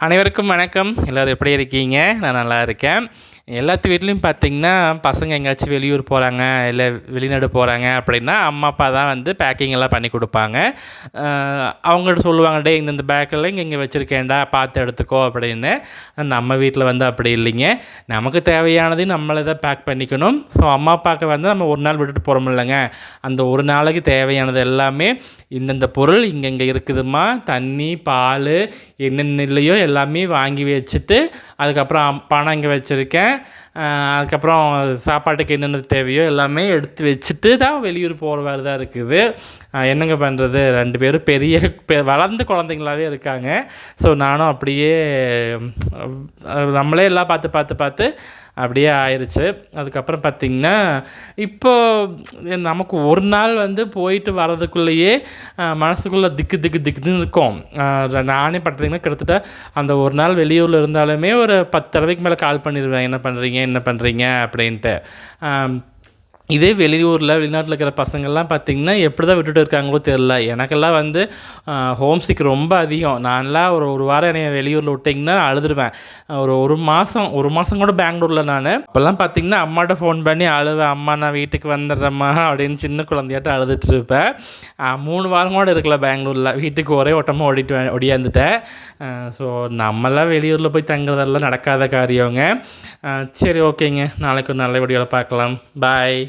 அனைவருக்கும் வணக்கம். எல்லோரும் எப்படி இருக்கீங்க? நான் நல்லா இருக்கேன். எல்லாத்து வீட்லேயும் பார்த்திங்கன்னா, பசங்க எங்கேயாச்சும் வெளியூர் போகிறாங்க, இல்லை வெளிநாடு போகிறாங்க அப்படின்னா, அம்மா அப்பா தான் வந்து பேக்கிங் எல்லாம் பண்ணி கொடுப்பாங்க. அவங்கள்ட்ட சொல்லுவாங்க, டேய் இந்த பேக்கெல்லாம் இங்கே வச்சுருக்கேன்டா, பார்த்து எடுத்துக்கோ அப்படின்னு. நம்ம வீட்டில் வந்து அப்படி இல்லைங்க. நமக்கு தேவையானதையும் நம்மளே தான் பேக் பண்ணிக்கணும். ஸோ அம்மா அப்பாவுக்கு வந்து நம்ம ஒரு நாள் விட்டுட்டு போகிறோம் இல்லைங்க, அந்த ஒரு நாளைக்கு தேவையானது எல்லாமே இந்தந்த பொருள் இங்கங்கே இருக்குதும்மா, தண்ணி, பால், என்னென்ன இல்லையோ எல்லாமே வாங்கி வச்சுட்டு, அதுக்கப்புறம் பணம் இங்கே வச்சுருக்கேன், அதுக்கப்புறம் சாப்பாட்டுக்கு என்னென்ன தேவையோ எல்லாமே எடுத்து வச்சுட்டு தான் வெளியூர் போகிற மாதிரி தான் இருக்குது. என்னங்க பண்ணுறது, 2 பேரும் வளர்ந்த குழந்தைங்களாகவே இருக்காங்க. ஸோ நானும் அப்படியே நம்மளே எல்லாம் பார்த்து அப்படியே ஆயிடுச்சு. அதுக்கப்புறம் பார்த்திங்கன்னா, இப்போது நமக்கு ஒரு நாள் வந்து போயிட்டு வர்றதுக்குள்ளேயே மனசுக்குள்ளே திக்குன்னு இருக்கும். நானே பார்த்திங்கன்னா கிட்டத்தட்ட அந்த ஒரு நாள் வெளியூரில் இருந்தாலுமே ஒரு 10 தடவைக்கு மேலே கால் பண்ணிடுவேன், என்ன பண்ணுறீங்க அப்படின்ட்டு. இதே வெளிநாட்டில் இருக்கிற பசங்கள்லாம் பார்த்திங்கன்னா எப்படி தான் விட்டுட்டு இருக்காங்களோ தெரில. எனக்கெல்லாம் வந்து ஹோம்சிக் ரொம்ப அதிகம். நான்லாம் ஒரு வாரம் என்னை வெளியூரில் விட்டிங்கன்னா அழுதுருவேன். ஒரு மாதம் கூட பெங்களூரில் நான் அப்போல்லாம் பார்த்திங்கன்னா அம்மாட்ட ஃபோன் பண்ணி அழுவேன், அம்மா நான் வீட்டுக்கு வந்துடுறேம்மா அப்படின்னு சின்ன குழந்தையாட்ட அழுதுட்டுருப்பேன். 3 வாரம் கூட இருக்கல பெங்களூரில், வீட்டுக்கு ஒரே ஓட்டமாக ஒடியாந்துட்டேன். ஸோ நம்மளாம் வெளியூரில் போய் தங்குறதெல்லாம் நடக்காத காரியங்க. சரி, ஓகேங்க, நாளைக்கு ஒரு நல்ல வீடியோவில் பார்க்கலாம். பாய்.